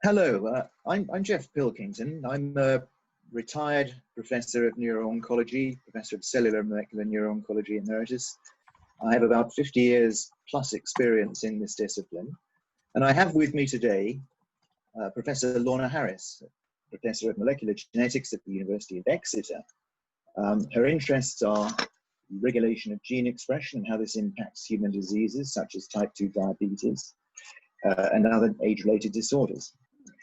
Hello, I'm Geoff Pilkington. I'm a retired professor of neuro-oncology, professor of cellular and molecular neuro-oncology emeritus. I have about 50 years plus experience in this discipline. And I have with me today Professor Lorna Harries, professor of molecular genetics at the University of Exeter. Her interests are regulation of gene expression and how this impacts human diseases such as type 2 diabetes and other age-related disorders.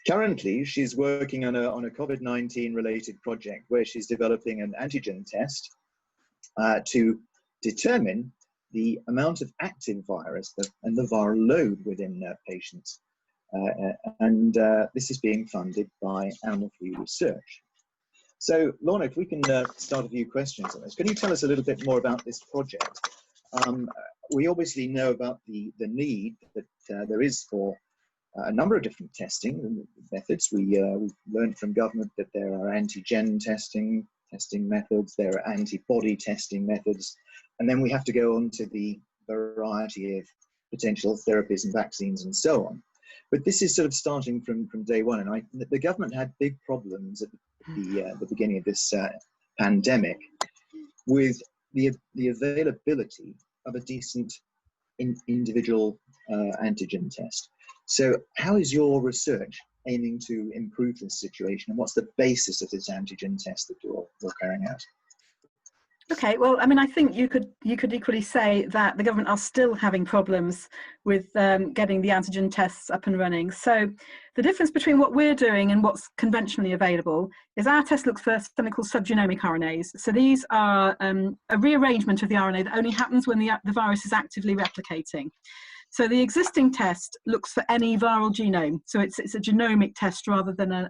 Currently, she's working on a COVID-19 related project where she's developing an antigen test to determine the amount of active virus and the viral load within patients. This is being funded by animal-free research. So, Lorna, if we can start a few questions on this. Can you tell us a little bit more about this project? We obviously know about the need that there is for a number of different testing methods. We learned from government that there are antigen testing methods, there are antibody testing methods, and then we have to go on to the variety of potential therapies and vaccines and so on. But this is sort of starting from day one, and the government had big problems at the beginning of this pandemic with the availability of a decent individual antigen test. So how is your research aiming to improve this situation, and what's the basis of this antigen test that you're carrying out? Okay, well, I mean, I think you could equally say that the government are still having problems with getting the antigen tests up and running. So the difference between what we're doing and what's conventionally available is our test looks for something called subgenomic RNAs. So these are a rearrangement of the RNA that only happens when the virus is actively replicating. So the existing test looks for any viral genome. So it's a genomic test rather than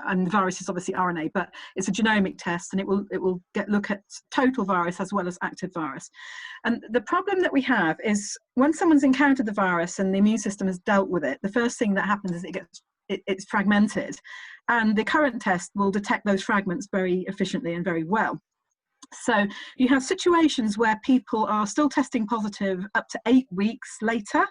and the virus is obviously RNA, but it's a genomic test, and it will look at total virus as well as active virus. And the problem that we have is when someone's encountered the virus and the immune system has dealt with it, the first thing that happens is it's fragmented, and the current test will detect those fragments very efficiently and very well. So you have situations where people are still testing positive up to 8 weeks later.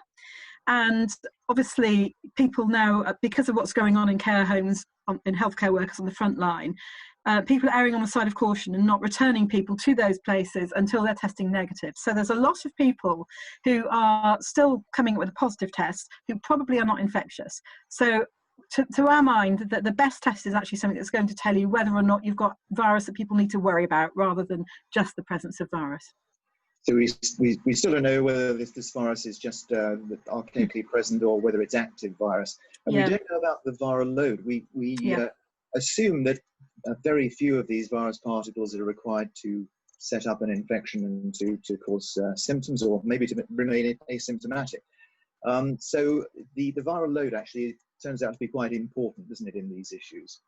And obviously people now, because of what's going on in care homes, in healthcare workers on the front line, people are erring on the side of caution and not returning people to those places until they're testing negative. So there's a lot of people who are still coming with a positive test who probably are not infectious. So to our mind, the best test is actually something that's going to tell you whether or not you've got virus that people need to worry about, rather than just the presence of virus. So we still don't know whether this virus is just archaically present or whether it's active virus. And we don't know about the viral load. We assume that very few of these virus particles are required to set up an infection and to cause symptoms, or maybe to remain asymptomatic. So the viral load actually turns out to be quite important, doesn't it, in these issues?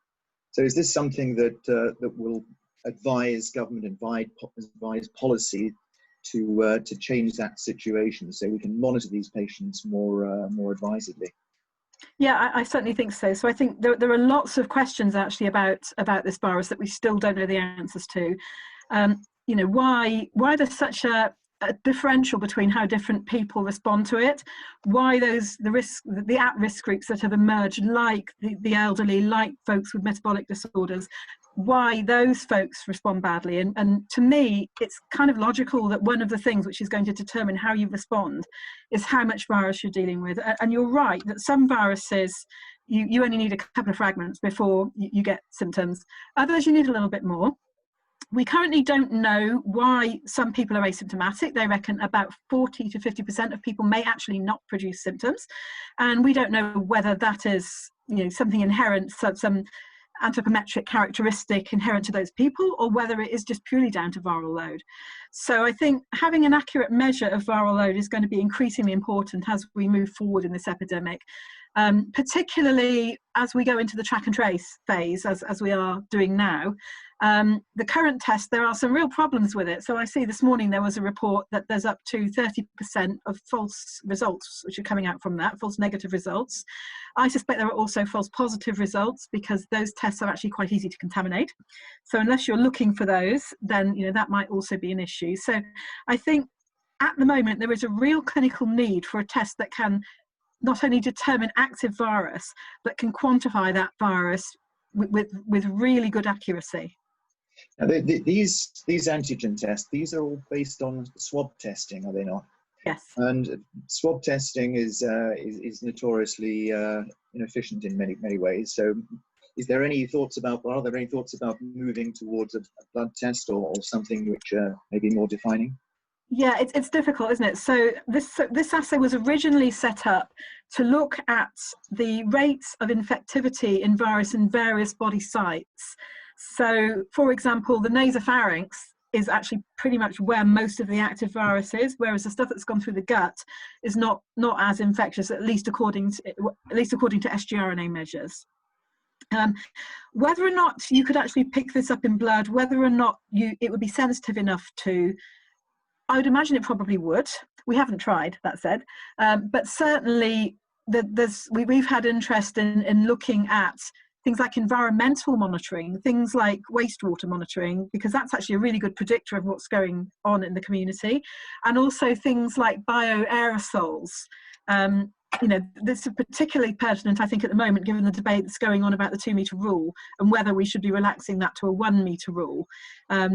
So is this something that will advise government, advise policy to change that situation so we can monitor these patients more advisedly? Yeah, I certainly think so. So I think there are lots of questions actually about this virus that we still don't know the answers to. You know, why there's such a differential between how different people respond to it, why the at-risk groups that have emerged, like the elderly, like folks with metabolic disorders, why those folks respond badly. And to me, it's kind of logical that one of the things which is going to determine how you respond is how much virus you're dealing with. And you're right that some viruses, you only need a couple of fragments before you get symptoms. Others, you need a little bit more. We currently don't know why some people are asymptomatic. They reckon about 40 to 50% of people may actually not produce symptoms. And we don't know whether that is, something inherent, some anthropometric characteristic inherent to those people, or whether it is just purely down to viral load. So I think having an accurate measure of viral load is going to be increasingly important as we move forward in this epidemic, particularly as we go into the track and trace phase, as we are doing now. The current test, there are some real problems with it. So I see this morning there was a report that there's up to 30% of false results which are coming out from that, false negative results. I suspect there are also false positive results, because those tests are actually quite easy to contaminate. So unless you're looking for those, then that might also be an issue. So I think at the moment there is a real clinical need for a test that can not only determine active virus, but can quantify that virus with really good accuracy. Now, these antigen tests, these are all based on swab testing, are they not? Yes. And swab testing is notoriously inefficient in many ways. So, are there any thoughts about moving towards a blood test or something which may be more defining? Yeah, it's difficult, isn't it? So this assay was originally set up to look at the rates of infectivity in virus in various body sites. So, for example, the nasopharynx is actually pretty much where most of the active virus is, whereas the stuff that's gone through the gut is not as infectious, at least according to sgRNA measures. Whether or not you could actually pick this up in blood, whether or not it would be sensitive enough to, I would imagine it probably would. We haven't tried, that said, but certainly we've had interest in looking at things like environmental monitoring, things like wastewater monitoring, because that's actually a really good predictor of what's going on in the community, and also things like bioaerosols. This is particularly pertinent, I think, at the moment, given the debate that's going on about the 2-metre rule and whether we should be relaxing that to a 1-metre rule,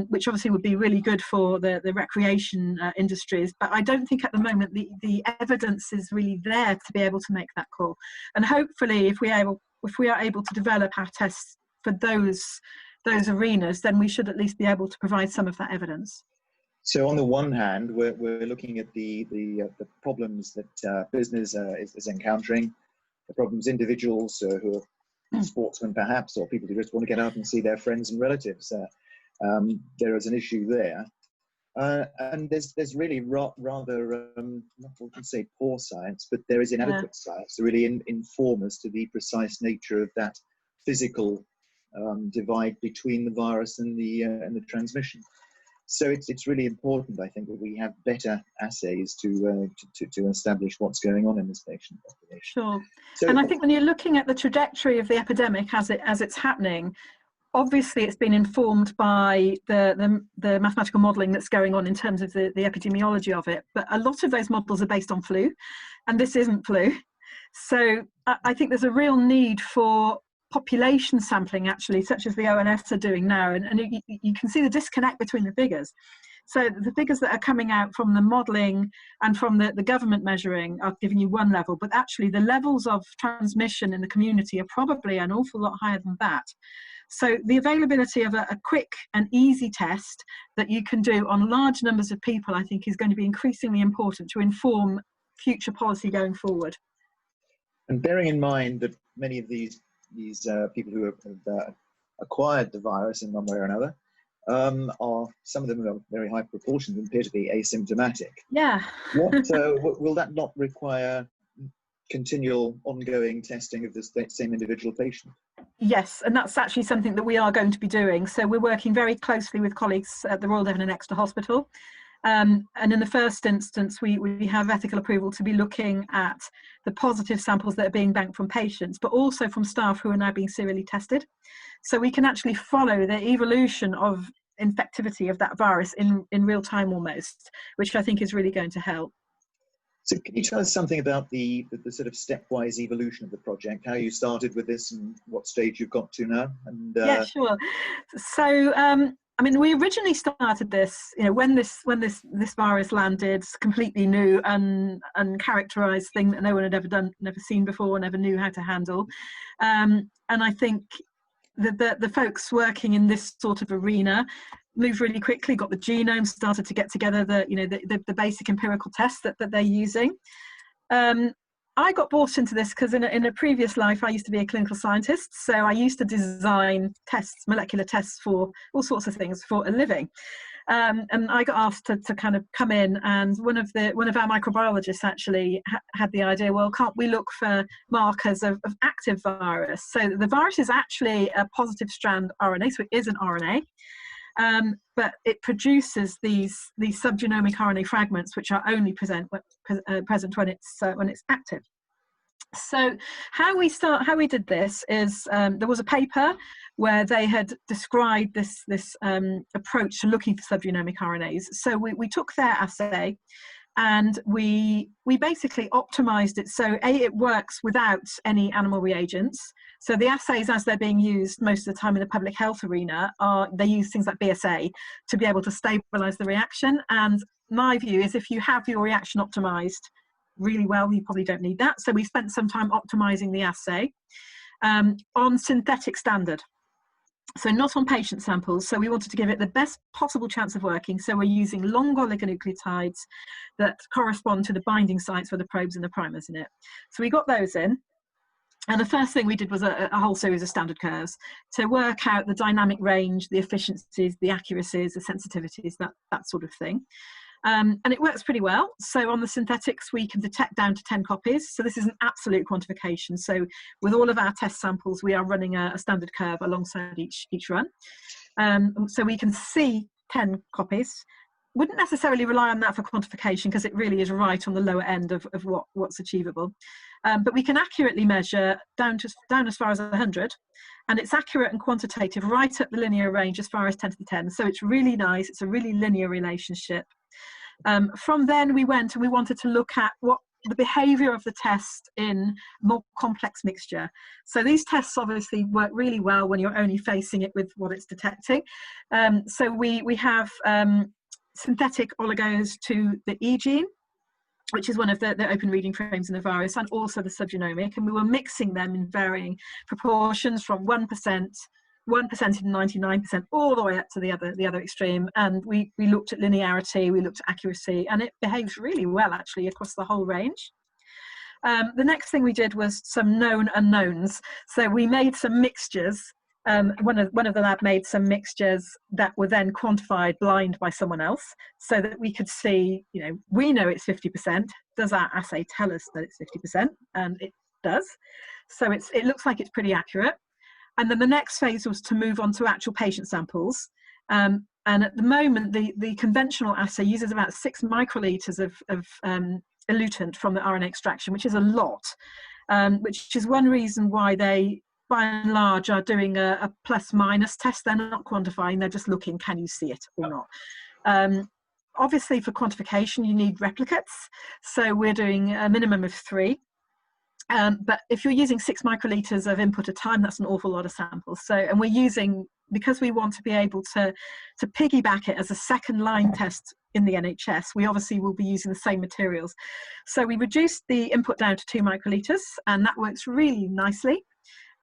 which obviously would be really good for the recreation industries. But I don't think at the moment the evidence is really there to be able to make that call. And hopefully, if we are able to develop our tests for those arenas, then we should at least be able to provide some of that evidence. So on the one hand, we're looking at the problems that business is encountering, the problems individuals who are sportsmen perhaps, or people who just want to get out and see their friends and relatives. There is an issue there, and there's really rather not what to say poor science, but there is inadequate science to really inform us to the precise nature of that physical divide between the virus and the transmission. So it's really important, I think, that we have better assays to establish what's going on in this patient population. Sure. So, and I think when you're looking at the trajectory of the epidemic as it's happening, obviously it's been informed by the mathematical modelling that's going on in terms of the epidemiology of it. But a lot of those models are based on flu, and this isn't flu. So I think there's a real need for population sampling, actually, such as the ONS are doing now, and you can see the disconnect between the figures. So the figures that are coming out from the modelling and from the government measuring are giving you one level, but actually the levels of transmission in the community are probably an awful lot higher than that. So the availability of a quick and easy test that you can do on large numbers of people, I think, is going to be increasingly important to inform future policy going forward. And bearing in mind that many of these people who have acquired the virus in one way or another, some of them are very high proportions and appear to be asymptomatic. Yeah. Will that not require continual ongoing testing of the same individual patient? Yes, and that's actually something that we are going to be doing. So we're working very closely with colleagues at the Royal Devon and Exeter Hospital. And in the first instance, we have ethical approval to be looking at the positive samples that are being banked from patients, but also from staff who are now being serially tested. So we can actually follow the evolution of infectivity of that virus in real time almost, which I think is really going to help. So can you tell us something about the sort of stepwise evolution of the project, how you started with this and what stage you've got to now? And, yeah, sure. So, I mean, we originally started this, when this virus landed, completely new and uncharacterized thing that no one had never seen before, never knew how to handle. And I think the folks working in this sort of arena moved really quickly, got the genome, started to get together the basic empirical tests that they're using. I got brought into this because in a previous life I used to be a clinical scientist, so I used to design tests, molecular tests for all sorts of things for a living. And I got asked to kind of come in, and one of our microbiologists actually had the idea, well, can't we look for markers of active virus? So the virus is actually a positive strand RNA, so it is an RNA. But it produces these subgenomic RNA fragments, which are only present when it's active. So how we did this is there was a paper where they had described this approach to looking for subgenomic RNAs. So we took their assay, and we basically optimized it so it works without any animal reagents. So the assays, as they're being used most of the time in the public health arena, they use things like BSA to be able to stabilize the reaction. And my view is, if you have your reaction optimized really well, you probably don't need that. So we spent some time optimizing the assay on synthetic standard. So not on patient samples. So we wanted to give it the best possible chance of working. So we're using long oligonucleotides that correspond to the binding sites for the probes and the primers in it. So we got those in. And the first thing we did was a whole series of standard curves to work out the dynamic range, the efficiencies, the accuracies, the sensitivities, that sort of thing. And it works pretty well. So on the synthetics, we can detect down to 10 copies. So this is an absolute quantification. So with all of our test samples, we are running a standard curve alongside each run. So we can see 10 copies. Wouldn't necessarily rely on that for quantification, because it really is right on the lower end of what's achievable. But we can accurately measure down as far as 100. And it's accurate and quantitative right up the linear range as far as 10 to the 10. So it's really nice. It's a really linear relationship. From then we went and we wanted to look at what the behavior of the test in more complex mixture. So these tests obviously work really well when you're only facing it with what it's detecting. So we have synthetic oligos to the E gene, which is one of the open reading frames in the virus, and also the subgenomic, and we were mixing them in varying proportions from 1% and 99%, all the way up to the other extreme. And we looked at linearity, we looked at accuracy, and it behaves really well actually across the whole range. The next thing we did was some known unknowns. So we made some mixtures. One of the lab made some mixtures that were then quantified blind by someone else, so that we could see, we know it's 50%. Does our assay tell us that it's 50%? And it does. So it looks like it's pretty accurate. And then the next phase was to move on to actual patient samples. And at the moment, the conventional assay uses about 6 microliters of elutant from the RNA extraction, which is a lot, which is one reason why they, by and large, are doing a plus-minus test. They're not quantifying, they're just looking, can you see it or not? Obviously, for quantification, you need replicates. So we're doing a minimum of 3. But if you're using 6 microliters of input at a time, that's an awful lot of samples. So, and we're using, because we want to be able to piggyback it as a second line test in the NHS, we obviously will be using the same materials. So we reduced the input down to 2 microliters, and that works really nicely.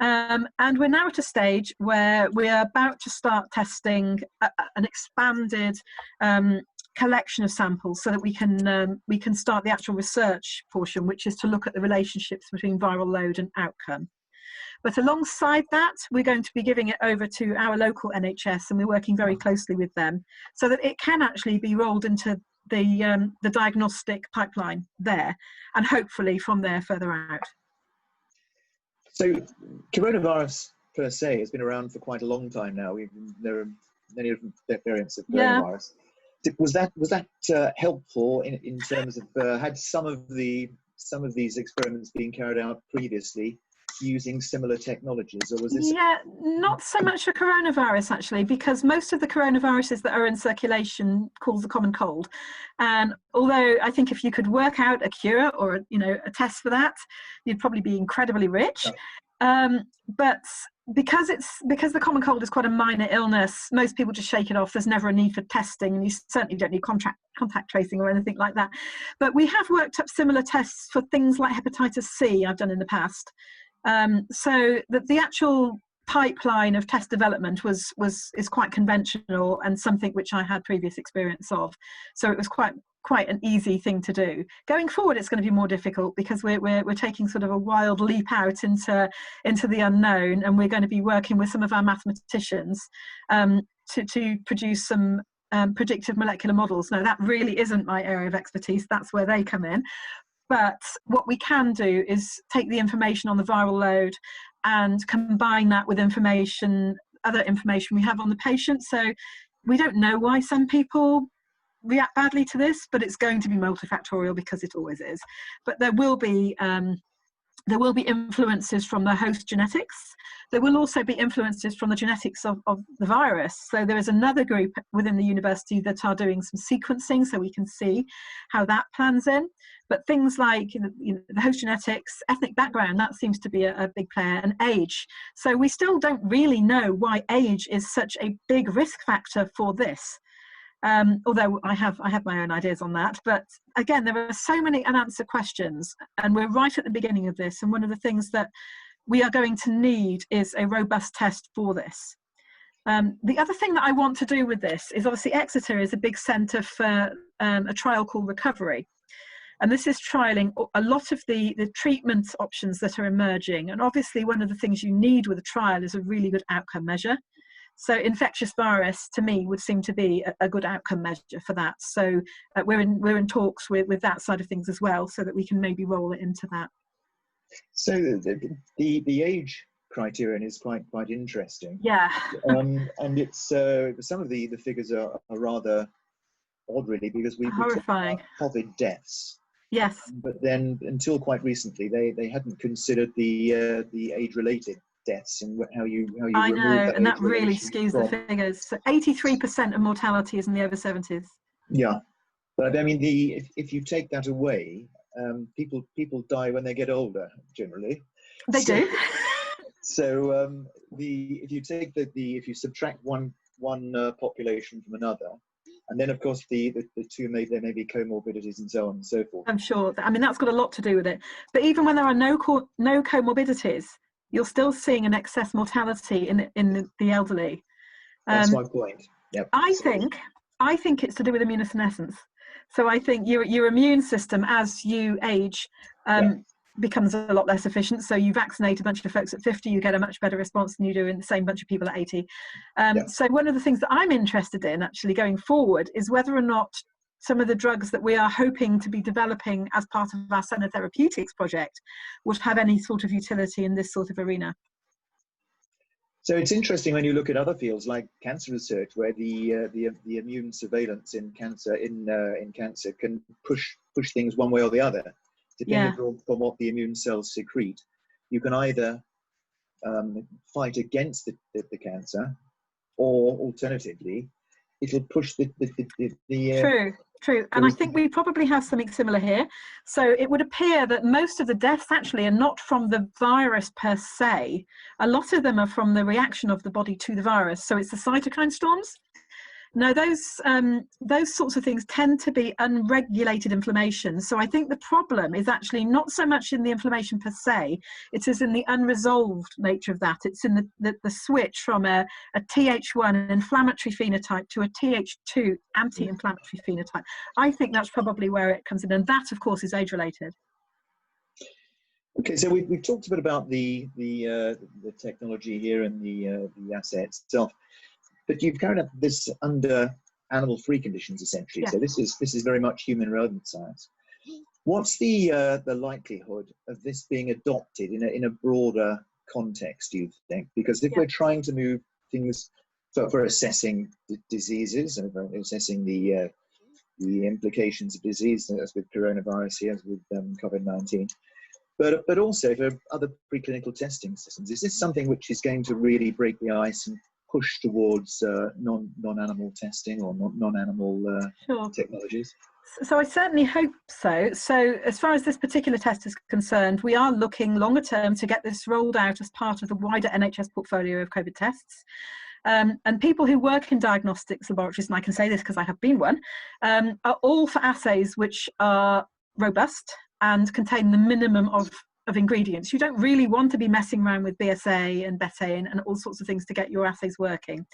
And we're now at a stage where we're about to start testing an expanded collection of samples, so that we can start the actual research portion, which is to look at the relationships between viral load and outcome. But alongside that, we're going to be giving it over to our local NHS, and we're working very closely with them, so that it can actually be rolled into the diagnostic pipeline there, and hopefully from there further out. So coronavirus per se has been around for quite a long time now. There are many different variants of coronavirus. Yeah. Was that helpful in terms of had some of these experiments being carried out previously using similar technologies, or was this? Yeah, not so much for coronavirus actually, because most of the coronaviruses that are in circulation cause the common cold. And although I think if you could work out a cure or a test for that, you'd probably be incredibly rich. Oh. But because the common cold is quite a minor illness, most people just shake it off. There's never a need for testing, and you certainly don't need contact tracing or anything like that. But we have worked up similar tests for things like hepatitis C I've done in the past. So the actual pipeline of test development is quite conventional, and something which I had previous experience of. So it was quite an easy thing to do. Going forward, it's going to be more difficult, because we're taking sort of a wild leap out into the unknown, and we're going to be working with some of our mathematicians to produce some predictive molecular models. Now, that really isn't my area of expertise. That's where they come in. But what we can do is take the information on the viral load and combine that with other information we have on the patient. So we don't know why some people react badly to this, but it's going to be multifactorial, because it always is. But there will be There will be influences from the host genetics. There will also be influences from the genetics of the virus. So there is another group within the university that are doing some sequencing, so we can see how that plans in. But things like the host genetics, ethnic background, that seems to be a big player, and age. So we still don't really know why age is such a big risk factor for this. Although I have my own ideas on that, but again, there are so many unanswered questions, and we're right at the beginning of this. And one of the things that we are going to need is a robust test for this. The other thing that I want to do with this is, obviously Exeter is a big centre for a trial called Recovery. And this is trialling a lot of the treatment options that are emerging. And obviously one of the things you need with a trial is a really good outcome measure. So infectious virus, to me, would seem to be a good outcome measure for that. So we're in talks with that side of things as well, so that we can maybe roll it into that. So the age criterion is quite interesting. Yeah. And it's some of the figures are rather odd, really, because we horrifying COVID deaths. Yes. But then until quite recently, they hadn't considered the age-related deaths and how you I know, that and that really skews the figures. So 83% of mortality is in the over 70s. Yeah, but I mean, if you take that away, people die when they get older, generally. They do. So if you take if you subtract one population from another, and then of course the two there may be comorbidities and so on and so forth. I'm sure. I mean, that's got a lot to do with it. But even when there are no comorbidities, you're still seeing an excess mortality in the elderly. That's my point. Yep. I think it's to do with immunosenescence. So I think your immune system, as you age, becomes a lot less efficient. So you vaccinate a bunch of folks at 50, you get a much better response than you do in the same bunch of people at 80. So one of the things that I'm interested in actually going forward is whether or not some of the drugs that we are hoping to be developing as part of our Centre Therapeutics project would have any sort of utility in this sort of arena. So it's interesting when you look at other fields like cancer research, where the immune surveillance in cancer can push things one way or the other, depending on what the immune cells secrete. You can either fight against the cancer, or alternatively, it'll push the True. And I think we probably have something similar here. So it would appear that most of the deaths actually are not from the virus per se. A lot of them are from the reaction of the body to the virus. So it's the cytokine storms. Now, those sorts of things tend to be unregulated inflammation. So I think the problem is actually not so much in the inflammation per se, it is in the unresolved nature of that. It's in the switch from a Th1 inflammatory phenotype to a Th2 anti-inflammatory phenotype. I think that's probably where it comes in. And that, of course, is age-related. Okay, so we've talked a bit about the technology here and the asset itself. But you've carried out this under animal-free conditions, essentially. Yeah. So this is very much human relevant science. What's the likelihood of this being adopted in a broader context, do you think? Because if we're trying to move things for assessing diseases and for assessing the implications of disease, as with coronavirus here, as with COVID-19, but also for other preclinical testing systems, is this something which is going to really break the ice and push towards non-animal testing or non-animal technologies? So I certainly hope so. So as far as this particular test is concerned, we are looking longer term to get this rolled out as part of the wider NHS portfolio of COVID tests. And people who work in diagnostics laboratories, and I can say this because I have been one, are all for assays which are robust and contain the minimum of ingredients. You don't really want to be messing around with BSA and betaine and all sorts of things to get your assays working.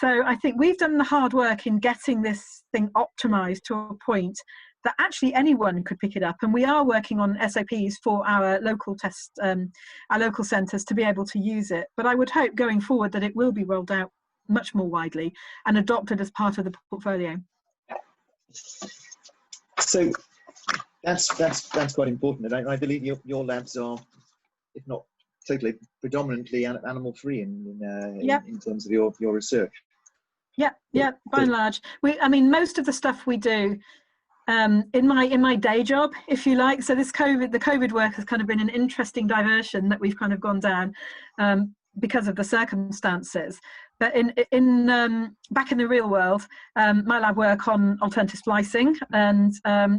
So I think we've done the hard work in getting this thing optimized to a point that actually anyone could pick it up. And we are working on SOPs for our local our local centres to be able to use it. But I would hope going forward that it will be rolled out much more widely and adopted as part of the portfolio. So that's quite important, and I believe your labs are, if not totally, predominantly animal-free in terms of your research. Yeah, by and large. I mean, most of the stuff we do in my day job, if you like. So the COVID work has kind of been an interesting diversion that we've kind of gone down because of the circumstances. But back in the real world, my lab work on alternative splicing, and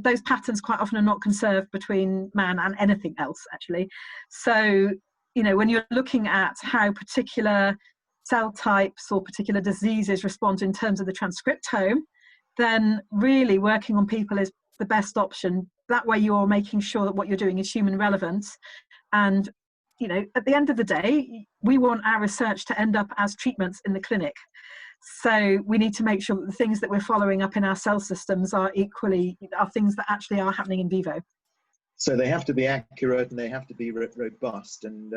those patterns quite often are not conserved between man and anything else, actually. So, you know, when you're looking at how particular cell types or particular diseases respond in terms of the transcriptome, then really working on people is the best option. That way you're making sure that what you're doing is human relevant. And, you know, at the end of the day, we want our research to end up as treatments in the clinic. So we need to make sure that the things that we're following up in our cell systems are things that actually are happening in vivo. So they have to be accurate, and they have to be robust, and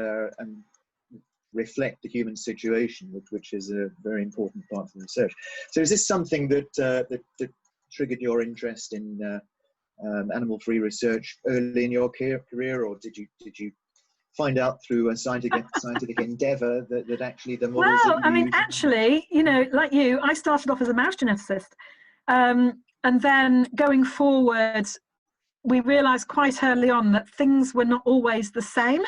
reflect the human situation, which is a very important part of the research. So is this something that triggered your interest in animal-free research early in your career, or did you find out through a scientific endeavour that actually the models? Well, I mean, actually, you know, like you, I started off as a mouse geneticist, and then going forward, we realised quite early on that things were not always the same.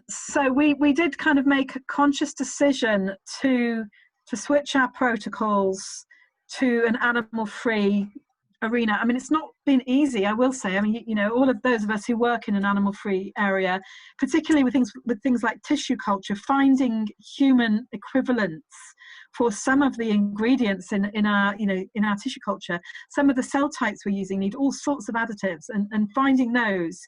So we did kind of make a conscious decision to switch our protocols to an animal-free arena. I mean, it's not been easy, I will say. I mean, you know, all of those of us who work in an animal-free area, particularly with things like tissue culture, finding human equivalents for some of the ingredients in our tissue culture. Some of the cell types we're using need all sorts of additives, and finding those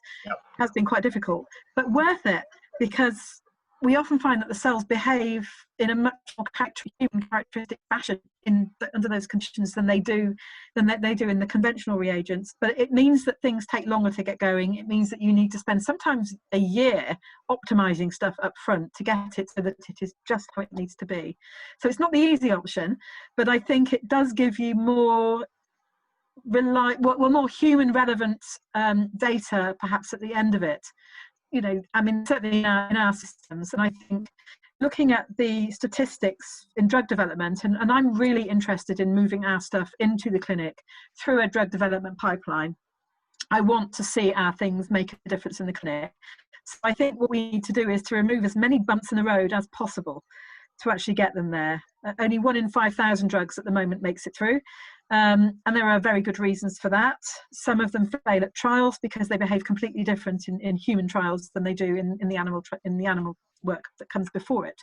has been quite difficult, but worth it, because we often find that the cells behave in a much more human characteristic fashion under those conditions than they do in the conventional reagents. But it means that things take longer to get going. It means that you need to spend sometimes a year optimizing stuff up front to get it so that it is just how it needs to be. So it's not the easy option, but I think it does give you more more human relevant data perhaps at the end of it. You know, I mean, certainly in our systems. And I think looking at the statistics in drug development, and I'm really interested in moving our stuff into the clinic through a drug development pipeline. I want to see our things make a difference in the clinic. So I think what we need to do is to remove as many bumps in the road as possible to actually get them there. Only 1 in 5,000 drugs at the moment makes it through. And there are very good reasons for that. Some of them fail at trials because they behave completely different in human trials than they do in the animal work that comes before it.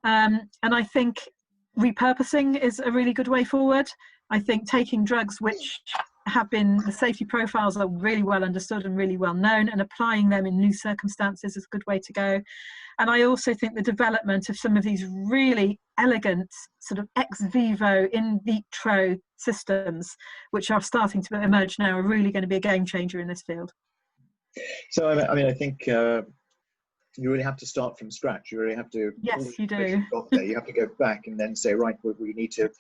And I think repurposing is a really good way forward. I think taking drugs which the safety profiles are really well understood and really well known, and applying them in new circumstances is a good way to go. And I also think the development of some of these really elegant sort of ex vivo, in vitro systems, which are starting to emerge now, are really going to be a game changer in this field. So, I mean, I think you really have to start from scratch. You really have to. Yes, you do. You have to go back and then say, right, we need to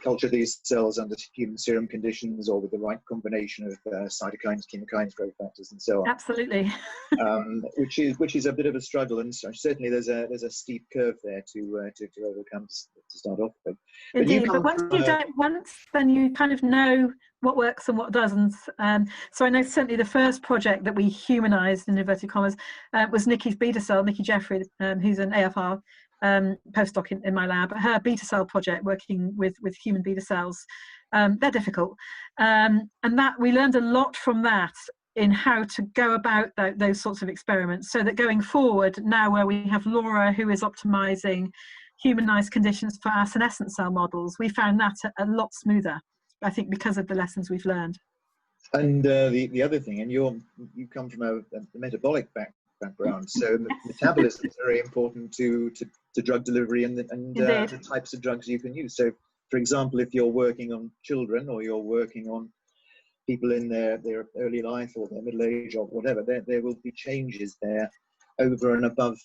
culture these cells under human serum conditions, or with the right combination of cytokines, chemokines, growth factors, and so on. Absolutely. Which is a bit of a struggle, and certainly there's a steep curve there to overcome to start off with. Indeed, but once you've done it once, then you kind of know what works and what doesn't. So I know certainly the first project that we humanized, in inverted commas, was Nikki's beta cell, Nikki Jeffrey, who's an AFR postdoc in my lab. Her beta cell project, working with human beta cells, they're difficult. And that we learned a lot from that in how to go about those sorts of experiments, so that going forward, now where we have Laura, who is optimizing humanized conditions for our senescent cell models, we found that a lot smoother, I think, because of the lessons we've learned. And the other thing, and you come from a metabolic background, so metabolism is very important to drug delivery and the types of drugs you can use. So, for example, if you're working on children, or you're working on people in their early life or their middle age or whatever, there will be changes there over and above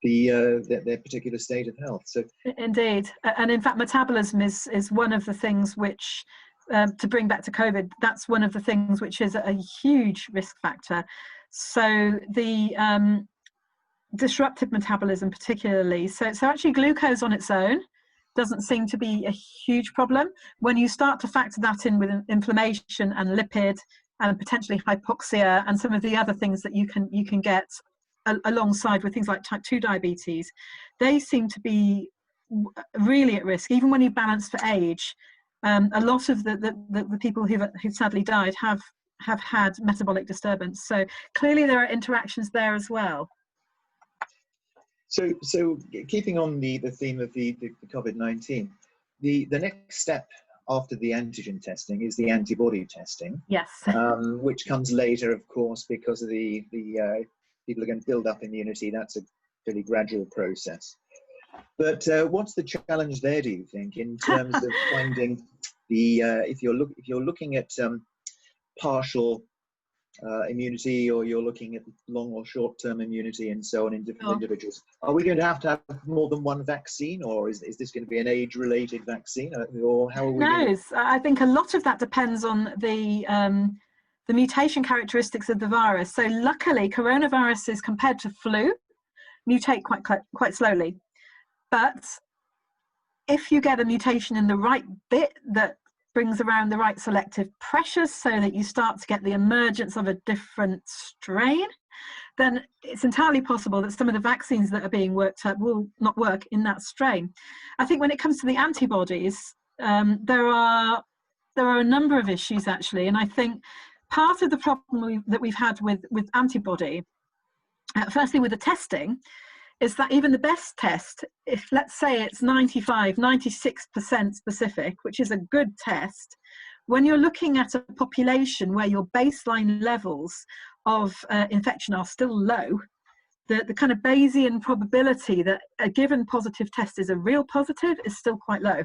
their particular state of health. So indeed, and in fact, metabolism is one of the things which, to bring back to COVID, that's one of the things which is a huge risk factor. So the disrupted metabolism particularly, so actually glucose on its own doesn't seem to be a huge problem. When you start to factor that in with inflammation and lipid and potentially hypoxia and some of the other things that you can get alongside with things like type 2 diabetes, they seem to be really at risk. Even when you balance for age, a lot of the people who've sadly died have had metabolic disturbance. So clearly there are interactions there as well. So keeping on the theme of the COVID-19, the next step after the antigen testing is the antibody testing. Yes. Which comes later, of course, because of the people are going to build up immunity. That's a fairly gradual process. But what's the challenge there, do you think, in terms of finding the if you're looking at partial immunity, or you're looking at long or short-term immunity and so on in different individuals? Are we going to have more than one vaccine, or is this going to be an age-related vaccine, or how are we? No, I think a lot of that depends on the mutation characteristics of the virus. So luckily, coronaviruses compared to flu mutate quite slowly. But if you get a mutation in the right bit that brings around the right selective pressures so that you start to get the emergence of a different strain, then it's entirely possible that some of the vaccines that are being worked up will not work in that strain. I think when it comes to the antibodies, there are a number of issues actually, and I think part of the problem that we've had with antibody, firstly with the testing, is that even the best test, if let's say it's 96% specific, which is a good test, when you're looking at a population where your baseline levels of infection are still low, the kind of Bayesian probability that a given positive test is a real positive is still quite low.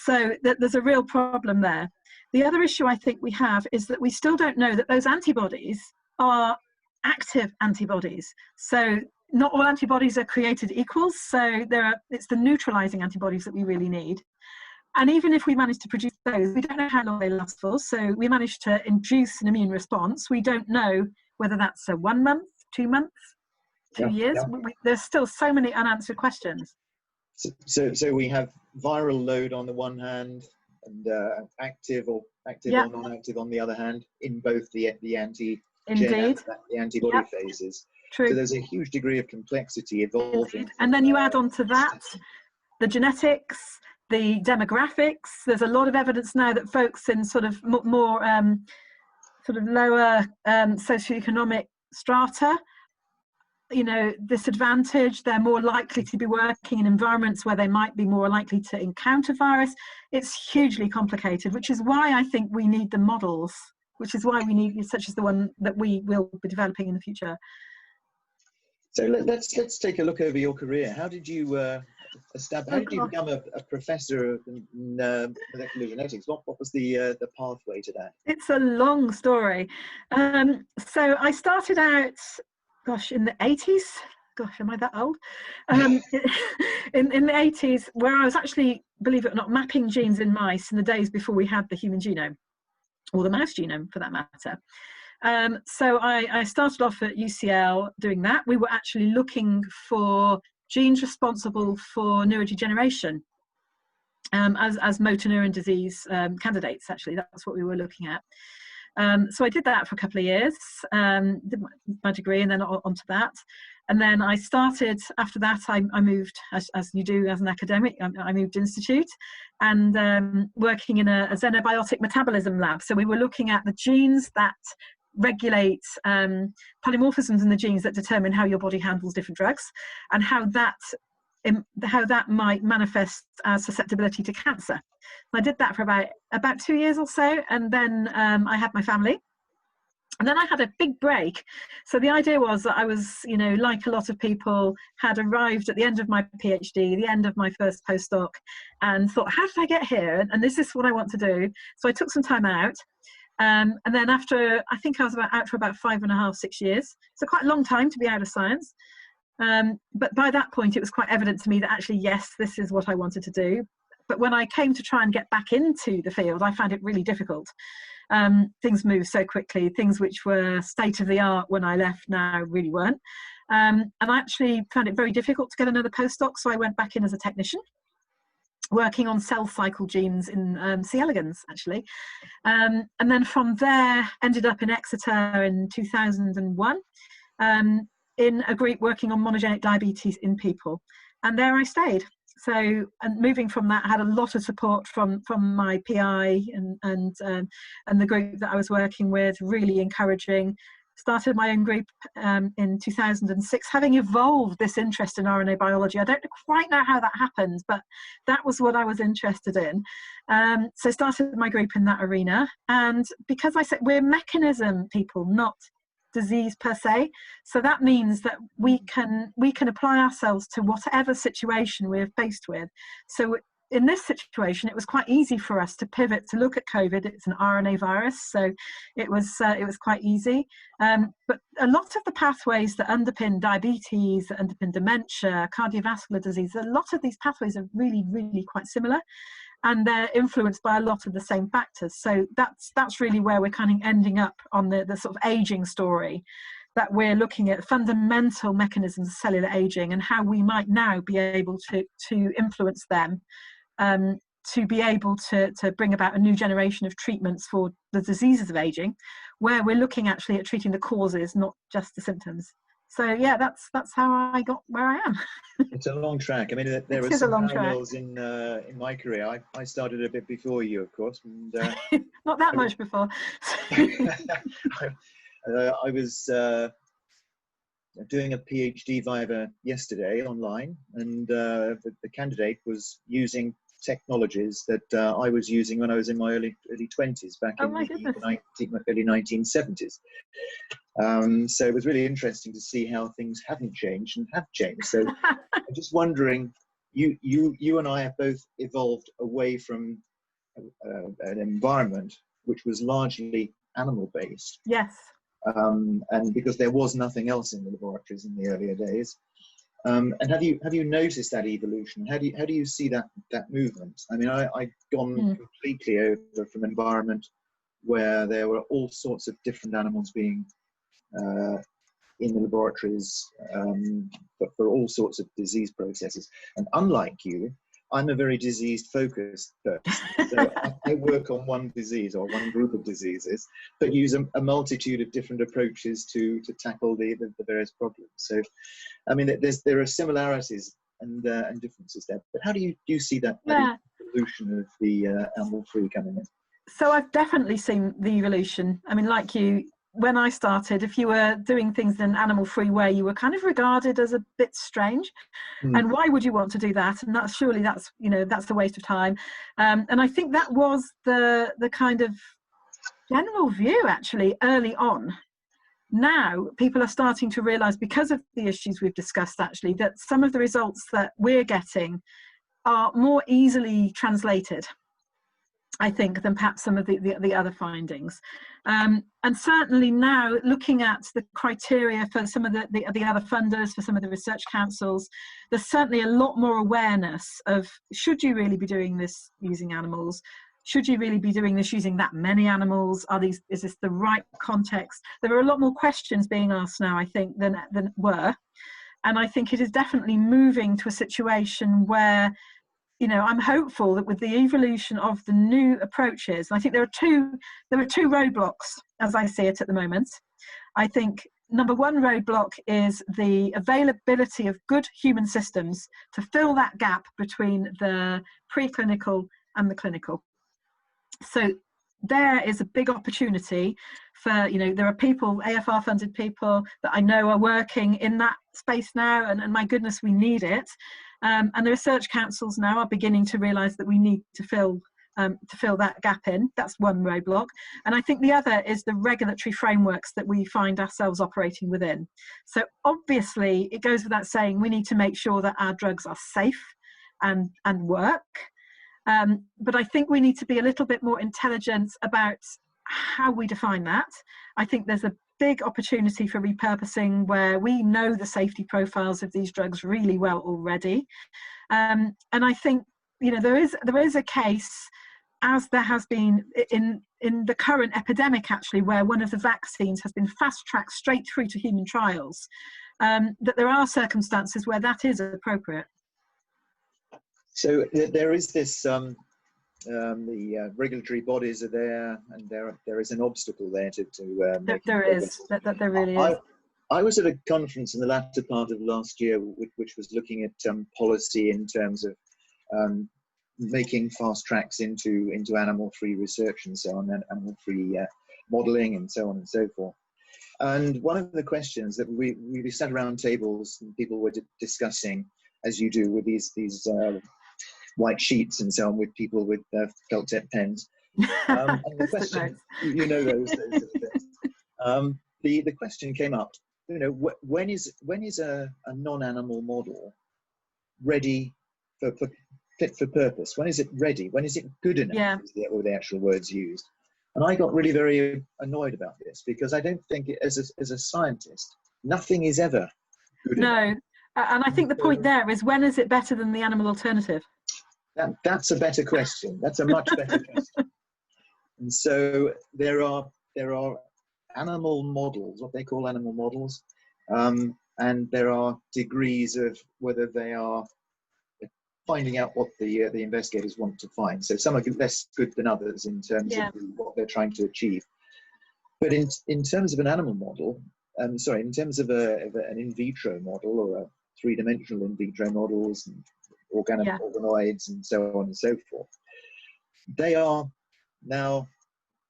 So there's a real problem there. The other issue I think we have is that we still don't know that those antibodies are active antibodies. So not all antibodies are created equal, so it's the neutralizing antibodies that we really need. And even if we manage to produce those, we don't know how long they last for. So we manage to induce an immune response. We don't know whether that's a 1 month, 2 months, 2 years. There's still so many unanswered questions. So we have viral load on the one hand, and active or non-active on the other hand, in both the antigen and the antibody phases. True. So there's a huge degree of complexity evolving. And then you add on to that the genetics, the demographics. There's a lot of evidence now that folks in sort of more sort of lower socioeconomic strata, disadvantaged, they're more likely to be working in environments where they might be more likely to encounter virus. It's hugely complicated, which is why I think we need the models, which is why we need such as the one that we will be developing in the future. So let's take a look over your career. How did you become a professor in molecular genetics? What was the pathway to that? It's a long story. So I started out, in the 80s. Gosh, am I that old? In the 80s, where I was actually, believe it or not, mapping genes in mice in the days before we had the human genome, or the mouse genome for that matter. So I started off at UCL doing that. We were actually looking for genes responsible for neurodegeneration as motor neuron disease candidates, actually. That's what we were looking at. So I did that for a couple of years, did my degree and then onto that. And then I started, after that, I moved, as you do as an academic, I moved institute and working in a xenobiotic metabolism lab. So we were looking at the genes that regulate polymorphisms in the genes that determine how your body handles different drugs and how that might manifest as susceptibility to cancer. I did that for about 2 years or so, and then I had my family. And then I had a big break. So the idea was that I was, like a lot of people, had arrived at the end of my PhD, the end of my first postdoc, and thought, how did I get here? And this is what I want to do. So I took some time out. And then after, I think I was out for about 5.5, 6 years. So quite a long time to be out of science. But by that point, it was quite evident to me that actually, yes, this is what I wanted to do. But when I came to try and get back into the field, I found it really difficult. Things move so quickly. Things which were state of the art when I left now really weren't. And I actually found it very difficult to get another postdoc. So I went back in as a technician. working on cell cycle genes in C. elegans, actually. And then from there, ended up in Exeter in 2001 in a group working on monogenic diabetes in people. And there I stayed. So, and moving from that, I had a lot of support from my PI and the group that I was working with, really encouraging. Started my own group in 2006, having evolved this interest in RNA biology. I don't quite know how that happened, but that was what I was interested in. So started my group in that arena. And because I said we're mechanism people, not disease per se, so that means that we can apply ourselves to whatever situation we're faced with. So in this situation, it was quite easy for us to pivot to look at COVID. It's an RNA virus, so it was quite easy. But a lot of the pathways that underpin diabetes, that underpin dementia, cardiovascular disease, a lot of these pathways are really, really quite similar, and they're influenced by a lot of the same factors. So that's really where we're kind of ending up on the sort of aging story, that we're looking at fundamental mechanisms of cellular aging and how we might now be able to influence them, to be able to bring about a new generation of treatments for the diseases of aging, where we're looking actually at treating the causes, not just the symptoms. So yeah, that's how I got where I am. It's a long track. I mean, there are some parallels in my career. I started a bit before you, of course. And, not that much before. I was doing a PhD viva yesterday online, and the candidate was using technologies that I was using when I was in my early 20s, back in the early 1970s. So it was really interesting to see how things haven't changed and have changed. So I'm just wondering, you and I have both evolved away from an environment which was largely animal-based. Yes. And because there was nothing else in the laboratories in the earlier days. And have you noticed that evolution? How do you see that movement? I mean, I'd gone completely over from an environment where there were all sorts of different animals being in the laboratories, but for all sorts of disease processes. And unlike you, I'm a very disease-focused person. So I work on one disease or one group of diseases, but use a multitude of different approaches to tackle the various problems. So, I mean, there are similarities and differences there. But how do you see that evolution of the animal-free coming in? So I've definitely seen the evolution. I mean, like you, when I started, if you were doing things in an animal-free way, you were kind of regarded as a bit strange. And why would you want to do that? And that's a waste of time. And I think that was the kind of general view actually early on. Now people are starting to realize, because of the issues we've discussed actually, that some of the results that we're getting are more easily translated, I think, than perhaps some of the other findings. And certainly now, looking at the criteria for some of the other funders, for some of the research councils, there's certainly a lot more awareness of, should you really be doing this using animals? Should you really be doing this using that many animals? Is this the right context? There are a lot more questions being asked now, I think, than were. And I think it is definitely moving to a situation where, I'm hopeful that with the evolution of the new approaches, and I think there are two roadblocks as I see it at the moment. I think number one roadblock is the availability of good human systems to fill that gap between the preclinical and the clinical. So there is a big opportunity for, there are people, AFR funded people that I know are working in that space now, and my goodness, we need it. And the research councils now are beginning to realise that we need to fill that gap in. That's one roadblock. And I think the other is the regulatory frameworks that we find ourselves operating within. So obviously, it goes without saying, we need to make sure that our drugs are safe and work. But I think we need to be a little bit more intelligent about how we define that. I think there's a big opportunity for repurposing where we know the safety profiles of these drugs really well already. And I think, there is a case, as there has been in the current epidemic actually, where one of the vaccines has been fast-tracked straight through to human trials, that there are circumstances where that is appropriate. So there is this, the regulatory bodies are there, and there is an obstacle there to making progress. There really is. I was at a conference in the latter part of last year, which was looking at policy in terms of making fast tracks into animal-free research and so on, and animal-free modelling and so on and so forth. And one of the questions that we sat around tables and people were discussing, as you do with these white sheets and so on, with people with felt tip pens. And the question, you know those sort of things. The question came up, you know, when is a non-animal model ready for fit for purpose? When is it ready? When is it good enough? Yeah. Were the actual words used? And I got really very annoyed about this, because I don't think as a scientist, nothing is ever good enough. No, and I think the point there is, when is it better than the animal alternative? That's a better question. That's a much better question. And so there are animal models, what they call animal models, and there are degrees of whether they are finding out what the investigators want to find. So some are less good than others in terms of what they're trying to achieve. But in terms of an animal model, in terms of an in vitro model, or a three-dimensional in vitro models, and organoids and so on and so forth, they are now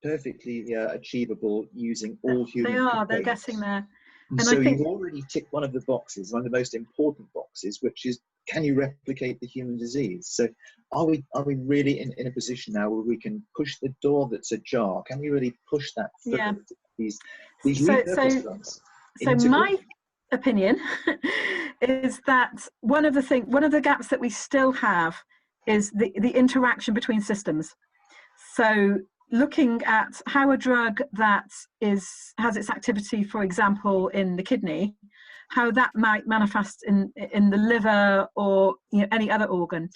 perfectly achievable using all human components. They're getting there. And so you've already ticked one of the boxes, one of the most important boxes, which is, can you replicate the human disease? So are we really in a position now where we can push the door that's ajar? Can we really push that further? These repurposed drugs? So my opinion is that one of the gaps that we still have is the interaction between systems. So looking at how a drug that has its activity, for example, in the kidney, how that might manifest in the liver, or any other organ.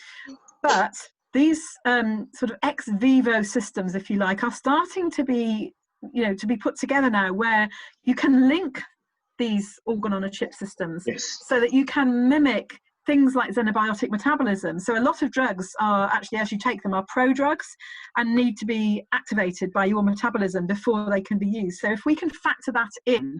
But these sort of ex vivo systems, if you like, are starting to be put together now, where you can link these organ on a chip systems, so that you can mimic things like xenobiotic metabolism. So a lot of drugs are actually, as you take them, are prodrugs and need to be activated by your metabolism before they can be used. So if we can factor that in,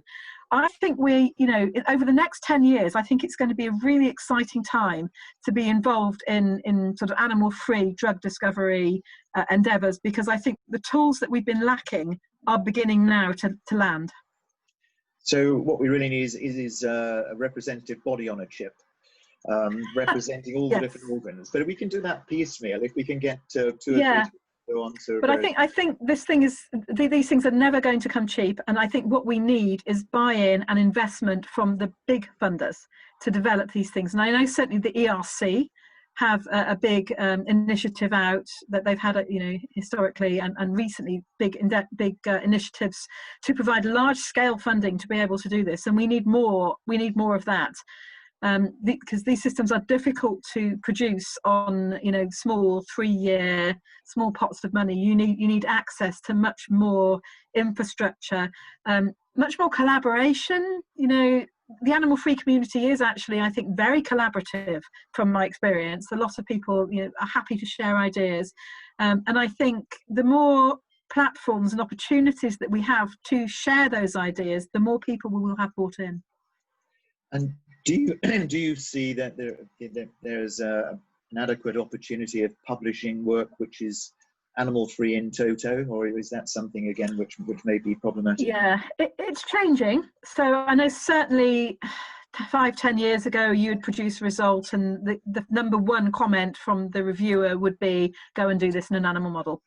I think over the next 10 years, I think it's going to be a really exciting time to be involved in sort of animal-free drug discovery endeavours, because I think the tools that we've been lacking are beginning now to land. So what we really need is a representative body on a chip, representing all the different organs. But we can do that piecemeal if we can get two or three to go on to. But I think these things are never going to come cheap, and I think what we need is buy-in and investment from the big funders to develop these things. And I know certainly the ERC have a big initiative out that they've had, historically and recently, big initiatives to provide large-scale funding to be able to do this. And we need more of that, because these systems are difficult to produce on small 3-year small pots of money. You need access to much more infrastructure, much more collaboration. The animal-free community is actually, I think, very collaborative from my experience. A lot of people, are happy to share ideas. And I think the more platforms and opportunities that we have to share those ideas, the more people we will have brought in. And do you see that there's an adequate opportunity of publishing work which is animal-free in toto, or is that something again which may be problematic? Yeah, it's changing. So I know certainly 5-10 years ago you'd produce a result and the number one comment from the reviewer would be, go and do this in an animal model.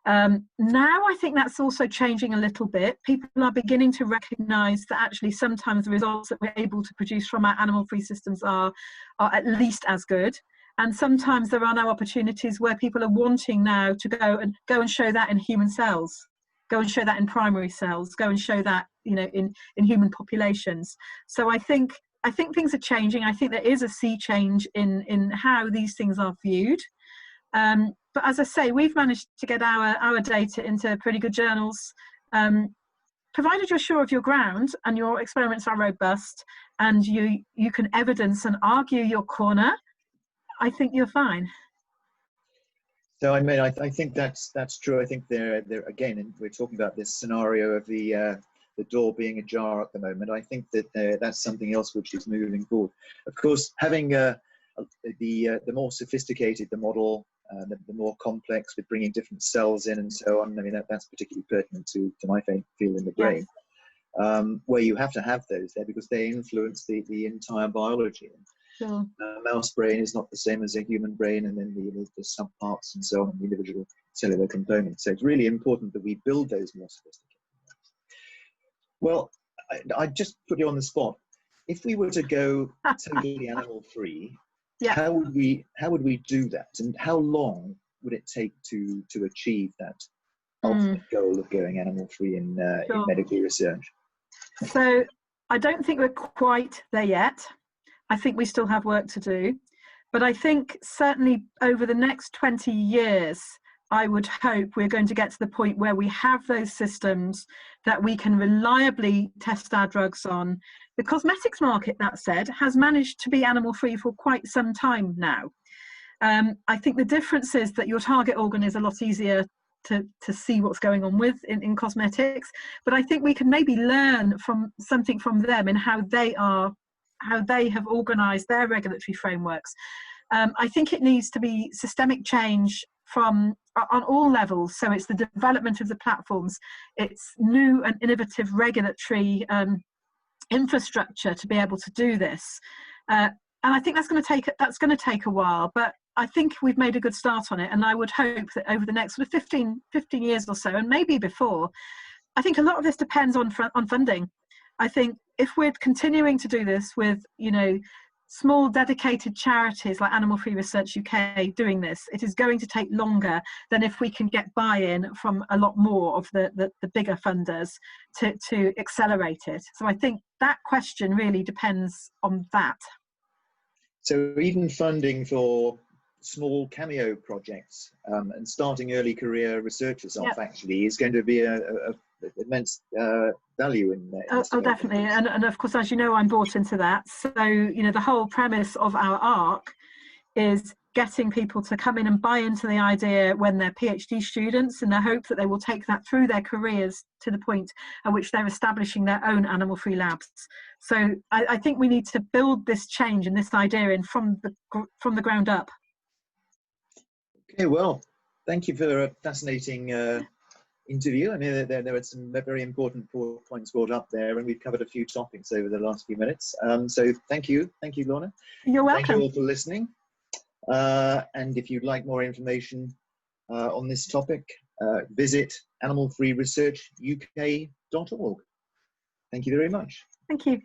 Now I think that's also changing a little bit. People are beginning to recognise that actually sometimes the results that we're able to produce from our animal-free systems are at least as good. And sometimes there are now opportunities where people are wanting now to go and show that in human cells, go and show that in primary cells, go and show that in human populations. So I think things are changing. I think there is a sea change in how these things are viewed. But as I say, we've managed to get our data into pretty good journals. Provided you're sure of your ground and your experiments are robust and you can evidence and argue your corner, I think you're fine. So I mean, I think that's true. I think there again, and we're talking about this scenario of the door being ajar at the moment. I think that that's something else which is moving forward. Of course, having the more sophisticated the model, the more complex, with bringing different cells in and so on. I mean, that's particularly pertinent to my field in the brain, where you have to have those there because they influence the entire biology. Sure. Mouse brain is not the same as a human brain, and then the subparts and so on, the individual cellular components. So it's really important that we build those more sophisticated ones. Well, I just put you on the spot. If we were to go totally animal-free, how would we do that, and how long would it take to achieve that ultimate goal of going animal-free in medical research? So I don't think we're quite there yet. I think we still have work to do, but I think certainly over the next 20 years, I would hope we're going to get to the point where we have those systems that we can reliably test our drugs on. The cosmetics market, that said, has managed to be animal-free for quite some time now. I think the difference is that your target organ is a lot easier to see what's going on with in cosmetics, but I think we can maybe learn from something from them in how they have organised their regulatory frameworks. I think it needs to be systemic change on all levels. So it's the development of the platforms, it's new and innovative regulatory infrastructure to be able to do this. And I think that's going to take a while, but I think we've made a good start on it. And I would hope that over the next sort of 15 years or so, and maybe before, I think a lot of this depends on funding. I think if we're continuing to do this with, small dedicated charities like Animal Free Research UK doing this, it is going to take longer than if we can get buy-in from a lot more of the bigger funders to accelerate it. So I think that question really depends on that. So even funding for small cameo projects and starting early career researchers off actually is going to be a immense value in this. Oh, definitely. And of course, as you know, I'm bought into that. So, the whole premise of our ARC is getting people to come in and buy into the idea when they're PhD students, in the hope that they will take that through their careers to the point at which they're establishing their own animal-free labs. So I think we need to build this change and this idea in from the ground up. Okay, well, thank you for a fascinating interview. I mean, there were some very important points brought up there, and we've covered a few topics over the last few minutes. So thank you, Lorna. You're welcome. Thank you all for listening. And if you'd like more information on this topic, visit animalfreeresearchuk.org. Thank you very much. Thank you.